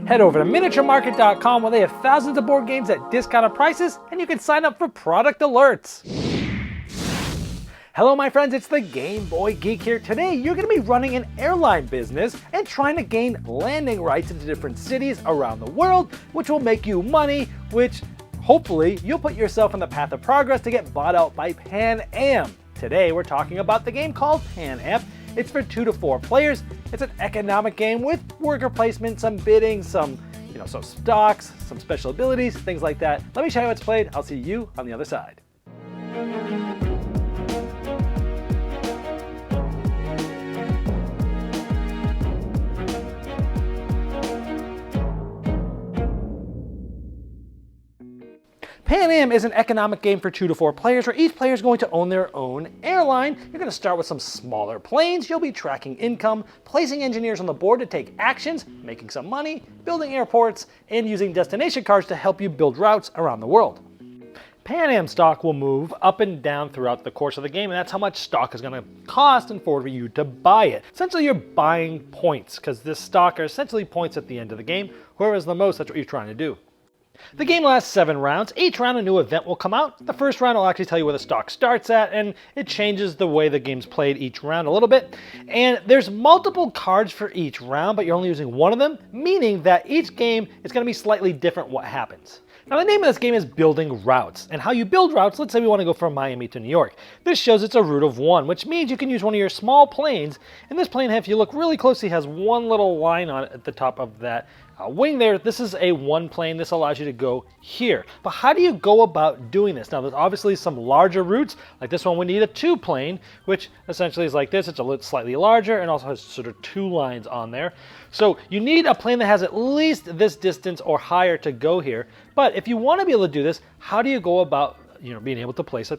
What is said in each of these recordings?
Head over to miniaturemarket.com where they have thousands of board games at discounted prices and you can sign up for product alerts. Hello my friends, it's the Game Boy Geek here. Today you're going to be running an airline business and trying to gain landing rights into different cities around the world, which will make you money, which hopefully you'll put yourself on the path of progress to get bought out by Pan Am. Today we're talking about the game called Pan Am. It's for 2 to 4 players. It's an economic game with worker placement, some bidding, some stocks, some special abilities, things like that. Let me show you how it's played. I'll see you on the other side. Pan Am is an economic game for 2 to 4 players where each player is going to own their own airline. You're going to start with some smaller planes. You'll be tracking income, placing engineers on the board to take actions, making some money, building airports, and using destination cards to help you build routes around the world. Pan Am stock will move up and down throughout the course of the game, and that's how much stock is going to cost in order for you to buy it. Essentially, you're buying points because this stock are essentially points at the end of the game. Whoever has the most, that's what you're trying to do. The game lasts 7 rounds. Each round a new event will come out. The first round will actually tell you where the stock starts at, and it changes the way the game's played each round a little bit. And there's multiple cards for each round, but you're only using one of them, meaning that each game is going to be slightly different what happens. Now the name of this game is Building Routes, and how you build routes, let's say we want to go from Miami to New York. This shows it's a route of 1, which means you can use one of your small planes, and this plane, if you look really closely, has one little line on it at the top of that wing there. This is a 1 plane. This allows you to go here. But how do you go about doing this? Now there's obviously some larger routes, like this one we need a 2 plane, which essentially is like this. It's a little slightly larger and also has sort of 2 lines on there. So you need a plane that has at least this distance or higher to go here. But if you want to be able to do this, how do you go about being able to place a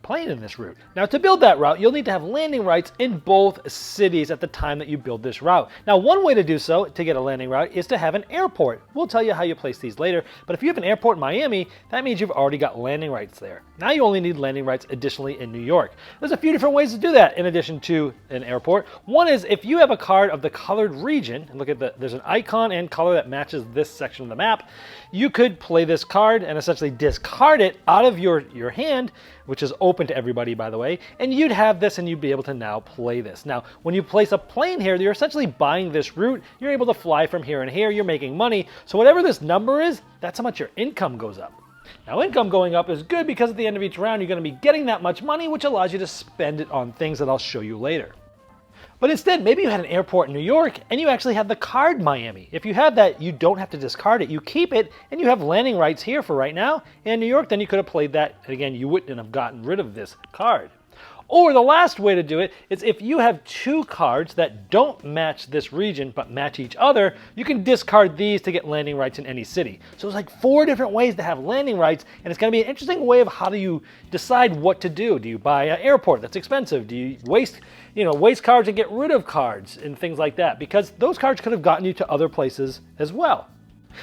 plane in this route? Now to build that route, you'll need to have landing rights in both cities at the time that you build this route. Now one way to do so, to get a landing route, is to have an airport. We'll tell you how you place these later, but if you have an airport in Miami, that means you've already got landing rights there. Now you only need landing rights additionally in New York. There's a few different ways to do that in addition to an airport. One is if you have a card of the colored region, and look at there's an icon and color that matches this section of the map, you could play this card and essentially discard it out of your hand, which is open to everybody, by the way, and you'd have this and you'd be able to now play this. Now, when you place a plane here, you're essentially buying this route. You're able to fly from here and here. You're making money. So whatever this number is, that's how much your income goes up. Now, income going up is good because at the end of each round, you're going to be getting that much money, which allows you to spend it on things that I'll show you later. But instead, maybe you had an airport in New York and you actually have the card Miami. If you have that, you don't have to discard it. You keep it and you have landing rights here for right now. In New York, then you could have played that. And again, you wouldn't have gotten rid of this card. Or the last way to do it is if you have 2 cards that don't match this region but match each other, you can discard these to get landing rights in any city. So it's like 4 different ways to have landing rights, and it's going to be an interesting way of how do you decide what to do. Do you buy an airport that's expensive? Do you waste cards and get rid of cards and things like that? Because those cards could have gotten you to other places as well.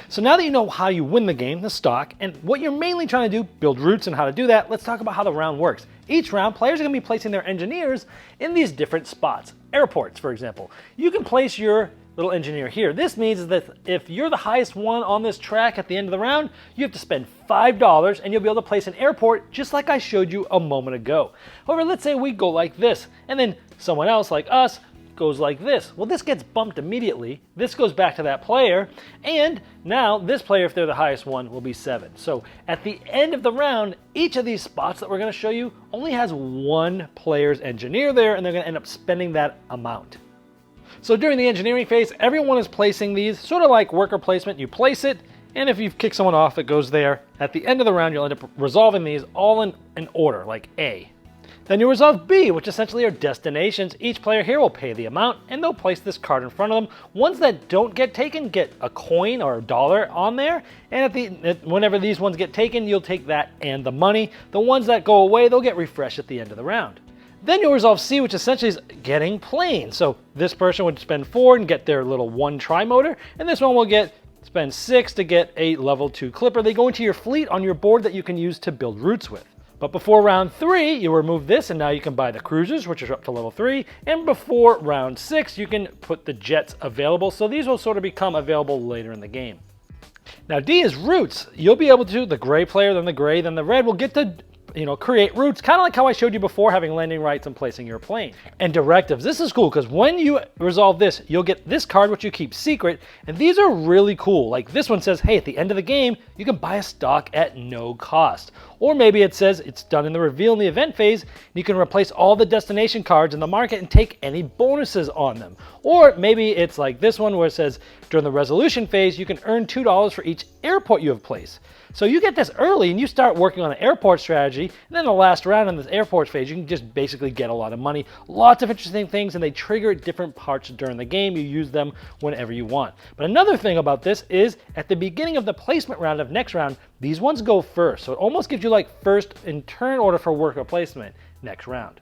So now that you know how you win the game, the stock, and what you're mainly trying to do, build routes and how to do that, let's talk about how the round works. Each round, players are going to be placing their engineers in these different spots. Airports, for example. You can place your little engineer here. This means that if you're the highest one on this track at the end of the round, you have to spend $5 and you'll be able to place an airport just like I showed you a moment ago. However, let's say we go like this, and then someone else like us goes like this. Well, this gets bumped immediately. This goes back to that player, and now this player, if they're the highest one, will be 7. So at the end of the round, each of these spots that we're going to show you only has 1 player's engineer there, and they're going to end up spending that amount. So during the engineering phase, everyone is placing these, sort of like worker placement. You place it, and if you kick someone off, it goes there. At the end of the round, you'll end up resolving these all in order, like A. Then you resolve B, which essentially are destinations. Each player here will pay the amount, and they'll place this card in front of them. Ones that don't get taken get a coin or a dollar on there, and whenever these ones get taken, you'll take that and the money. The ones that go away, they'll get refreshed at the end of the round. Then you'll resolve C, which essentially is getting planes. So this person would spend 4 and get their little 1 tri-motor, and this one will spend 6 to get a level 2 clipper. They go into your fleet on your board that you can use to build routes with. But before round 3, you remove this, and now you can buy the cruisers, which are up to level 3. And before round 6, you can put the jets available. So these will sort of become available later in the game. Now D is routes. You'll be able to, the gray player, then the gray, then the red will get to create routes, kind of like how I showed you before, having landing rights and placing your plane. And directives, this is cool because when you resolve this, you'll get this card, which you keep secret, and these are really cool. Like this one says, hey, at the end of the game, you can buy a stock at no cost. Or maybe it says it's done in the reveal in the event phase, and you can replace all the destination cards in the market and take any bonuses on them. Or maybe it's like this one where it says during the resolution phase, you can earn $2 for each airport you have placed. So you get this early and you start working on an airport strategy, and then the last round in this airport phase, you can just basically get a lot of money. Lots of interesting things, and they trigger at different parts during the game. You use them whenever you want. But another thing about this is at the beginning of the placement round of next round, these ones go first. So it almost gives you like first in turn order for worker placement next round.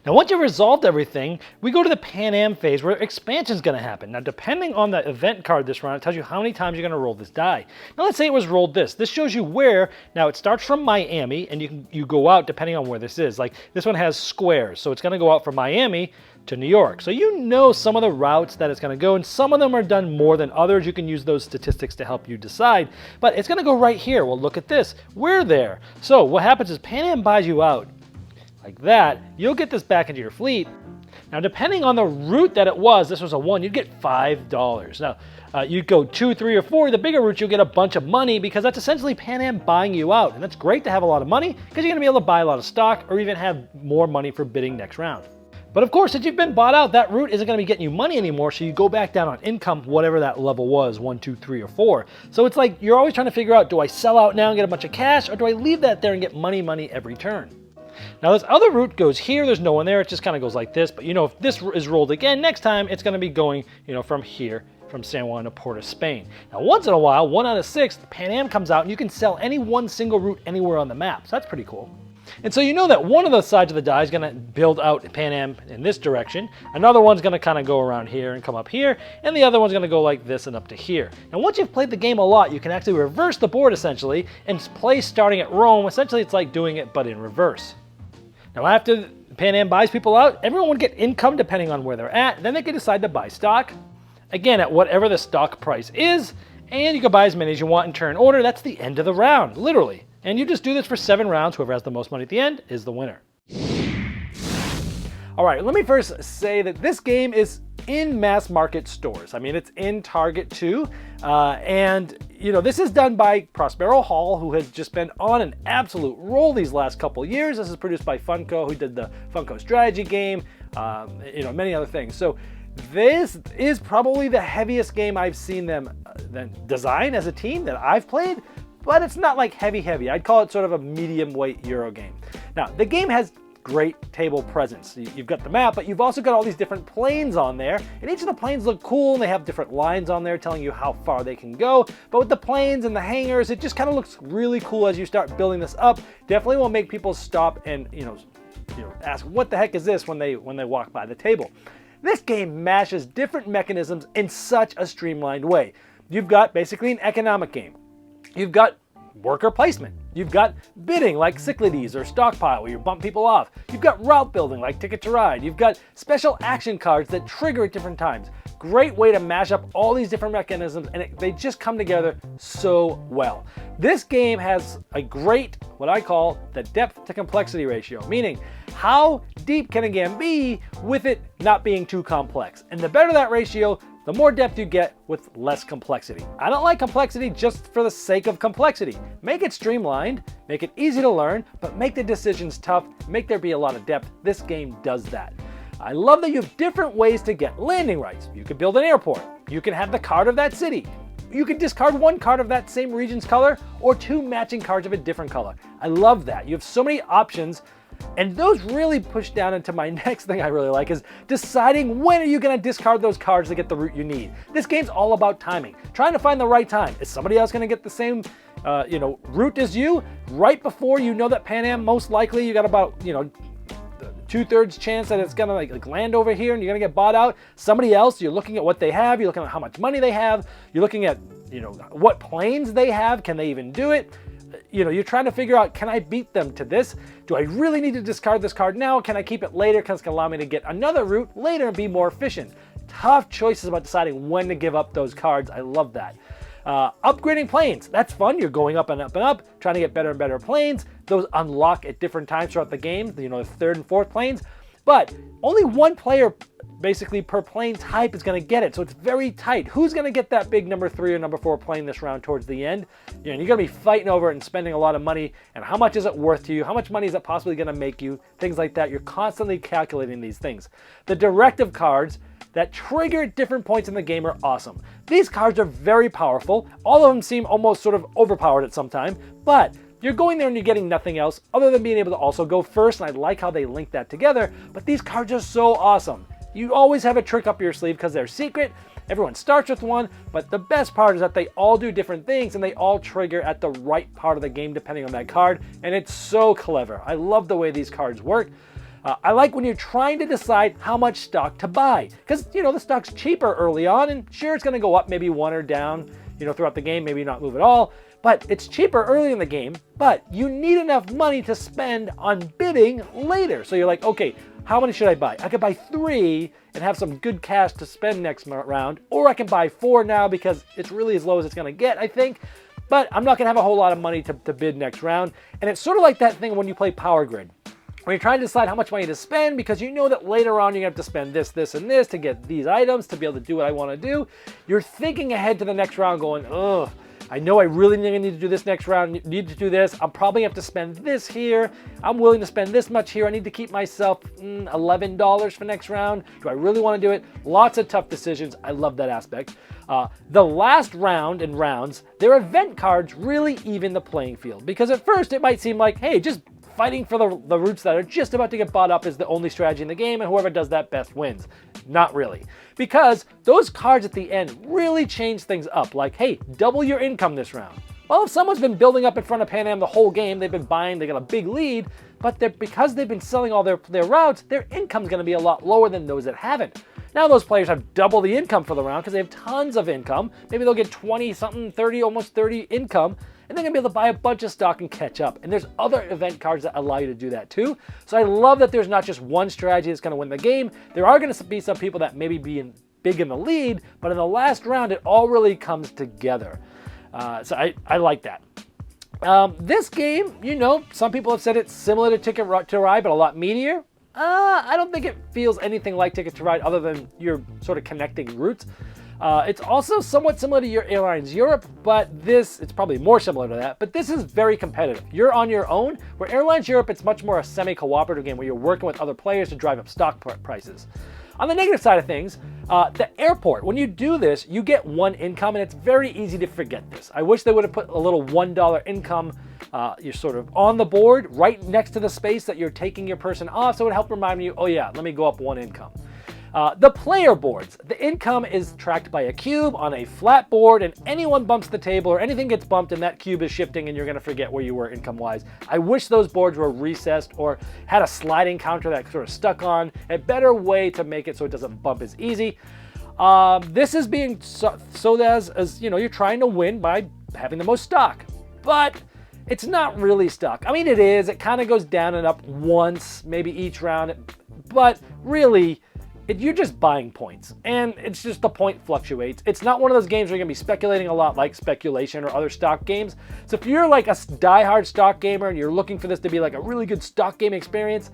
Now, once you've resolved everything, we go to the Pan Am phase where expansion is going to happen. Now, depending on the event card this round, it tells you how many times you're going to roll this die. Now, let's say it was rolled this. This shows you where. Now, it starts from Miami, and you go out depending on where this is. Like this one has squares, so it's going to go out from Miami to New York. So you know some of the routes that it's going to go, and some of them are done more than others. You can use those statistics to help you decide. But it's going to go right here. Well, look at this. We're there. So what happens is Pan Am buys you out. Like that, you'll get this back into your fleet. Now, depending on the route that it was, this was a 1, you'd get $5. Now, you'd go 2, 3, or 4. The bigger routes, you'll get a bunch of money because that's essentially Pan Am buying you out. And that's great to have a lot of money because you're going to be able to buy a lot of stock or even have more money for bidding next round. But of course, if you've been bought out, that route isn't going to be getting you money anymore, so you go back down on income, whatever that level was, 1, 2, 3, or 4. So it's like you're always trying to figure out, do I sell out now and get a bunch of cash, or do I leave that there and get money every turn? Now this other route goes here, there's no one there, it just kind of goes like this, but if this is rolled again next time, it's going to be going, from here, from San Juan to Port of Spain. Now once in a while, 1 out of 6, Pan Am comes out and you can sell any one single route anywhere on the map, so that's pretty cool. And so you know that one of the sides of the die is going to build out Pan Am in this direction, another one's going to kind of go around here and come up here, and the other one's going to go like this and up to here. Now once you've played the game a lot, you can actually reverse the board essentially, and play starting at Rome. Essentially it's like doing it but in reverse. Now after Pan Am buys people out, everyone would get income depending on where they're at. Then they can decide to buy stock, again at whatever the stock price is, and you can buy as many as you want in turn order. That's the end of the round, literally. And you just do this for 7 rounds. Whoever has the most money at the end is the winner. All right, let me first say that this game is in mass market stores. I mean, it's in Target too. And this is done by Prospero Hall, who has just been on an absolute roll these last couple years. This is produced by Funko, who did the Funko strategy game, many other things. So this is probably the heaviest game I've seen them design as a team that I've played, but it's not like heavy. I'd call it sort of a medium weight Euro game. Now, the game has great table presence. You've got the map, but you've also got all these different planes on there, and each of the planes look cool, and they have different lines on there telling you how far they can go. But with the planes and the hangars, it just kind of looks really cool as you start building this up. Definitely will make people stop and ask, what the heck is this when they walk by the table. This game mashes different mechanisms in such a streamlined way. You've got basically an economic game. You've got worker placement. You've got bidding like Cyclades or Stockpile where you bump people off. You've got route building like Ticket to Ride. You've got special action cards that trigger at different times. Great way to mash up all these different mechanisms, and they just come together so well. This game has a great, what I call the depth to complexity ratio, meaning how deep can a game be with it not being too complex. And the better that ratio, the more depth you get with less complexity. I don't like complexity just for the sake of complexity. Make it streamlined, make it easy to learn, but make the decisions tough, make there be a lot of depth. This game does that. I love that you have different ways to get landing rights. You can build an airport. You can have the card of that city. You can discard 1 card of that same region's color or 2 matching cards of a different color. I love that. You have so many options. And those really push down into my next thing I really like is deciding when are you going to discard those cards to get the route you need. This game's all about timing, trying to find the right time. Is somebody else going to get the same route as you right before you know that Pan Am most likely you got about 2/3 chance that it's going to land over here and you're going to get bought out. Somebody else, you're looking at what they have, you're looking at how much money they have, you're looking at what planes they have, can they even do it? you're trying to figure out, can I beat them to this? Do I really need to discard this card now? Can I keep it later because it's going to allow me to get another route later and be more efficient? Tough choices about deciding when to give up those cards. I love that. Upgrading planes, that's fun. You're going up and up and up, trying to get better and better planes. Those unlock at different times throughout the game, the third and fourth planes. But only one player basically per plane type is going to get it, so it's very tight. Who's going to get that big number 3 or number 4 plane this round towards the end? You're going to be fighting over it and spending a lot of money, and how much is it worth to you? How much money is it possibly going to make you? Things like that. You're constantly calculating these things. The directive cards that trigger at different points in the game are awesome. These cards are very powerful. All of them seem almost sort of overpowered at some time, but you're going there and you're getting nothing else other than being able to also go first, and I like how they link that together, but these cards are so awesome. You always have a trick up your sleeve because they're secret. Everyone starts with one, but the best part is that they all do different things and they all trigger at the right part of the game depending on that card, and it's so clever. I love the way these cards work. I like when you're trying to decide how much stock to buy, because the stock's cheaper early on, and sure, it's going to go up maybe 1 or down throughout the game, maybe not move at all, but it's cheaper early in the game, but you need enough money to spend on bidding later. So you're like, okay, how many should I buy? I could buy 3 and have some good cash to spend next round, or I can buy 4 now because it's really as low as it's going to get, I think, but I'm not going to have a whole lot of money to bid next round. And it's sort of like that thing when you play Power Grid, when you're trying to decide how much money to spend because you know that later on you're going to have to spend this, this, and this to get these items to be able to do what I want to do. You're thinking ahead to the next round going, ugh, I know I really need to do this next round, need to do this. I'm probably have to spend this here. I'm willing to spend this much here. I need to keep myself $11 for next round. Do I really want to do it? Lots of tough decisions. I love that aspect. The last round and rounds, their event cards really even the playing field, because at first it might seem like, hey, just fighting for the routes that are just about to get bought up is the only strategy in the game, and whoever does that best wins. Not really. Because those cards at the end really change things up. Like, hey, double your income this round. Well, if someone's been building up in front of Pan Am the whole game, they've been buying, they got a big lead, but because they've been selling all their routes, their income's going to be a lot lower than those that haven't. Now those players have double the income for the round because they have tons of income. Maybe they'll get 20-something, 30, almost 30 income, and they're going to be able to buy a bunch of stock and catch up. And there's other event cards that allow you to do that too. So I love that there's not just one strategy that's going to win the game. There are going to be some people that maybe be big in the lead, but in the last round, it all really comes together. So I like that. This game, some people have said it's similar to Ticket to Ride, but a lot meatier. I don't think it feels anything like Ticket to Ride other than you're sort of connecting routes. It's also somewhat similar to your Airlines Europe, but it's probably more similar to that, but this is very competitive. You're on your own, where Airlines Europe, it's much more a semi-cooperative game where you're working with other players to drive up stock prices. On the negative side of things, the airport, when you do this, you get 1 income, and it's very easy to forget this. I wish they would have put a little $1 income, you're sort of on the board right next to the space that you're taking your person off, so it would help remind you, oh yeah, let me go up 1 income. The player boards, the income is tracked by a cube on a flat board, and anyone bumps the table or anything gets bumped and that cube is shifting and you're going to forget where you were income-wise. I wish those boards were recessed or had a sliding counter that sort of stuck on. A better way to make it so it doesn't bump as easy. This is being so as you're trying to win by having the most stock, but it's not really stock. I mean, it is. It kind of goes down and up once, maybe each round, but really, you're just buying points, and it's just the point fluctuates. It's not one of those games where you're going to be speculating a lot like Speculation or other stock games. So if you're like a die-hard stock gamer and you're looking for this to be like a really good stock game experience,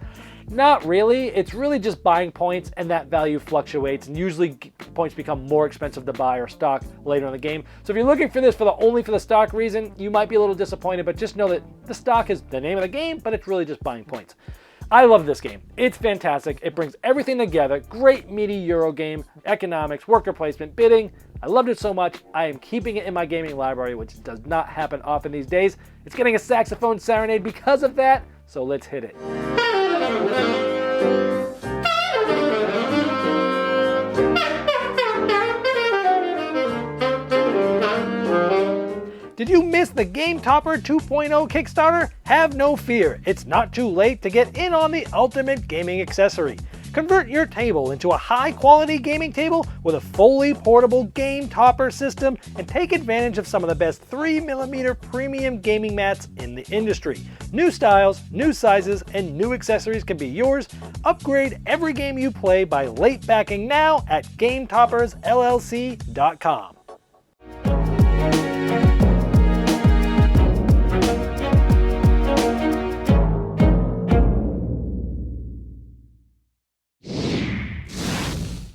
not really. It's really just buying points, and that value fluctuates, and usually points become more expensive to buy or stock later in the game. So if you're looking for this only for the stock reason, you might be a little disappointed, but just know that the stock is the name of the game, but it's really just buying points. I love this game. It's fantastic. It brings everything together. Great meaty Euro game, economics, worker placement, bidding. I loved it so much. I am keeping it in my gaming library, which does not happen often these days. It's getting a saxophone serenade because of that, so let's hit it. Did you miss the Game Topper 2.0 Kickstarter? Have no fear, it's not too late to get in on the ultimate gaming accessory. Convert your table into a high-quality gaming table with a fully portable game topper system and take advantage of some of the best 3mm premium gaming mats in the industry. New styles, new sizes, and new accessories can be yours. Upgrade every game you play by late backing now at GameToppersLLC.com.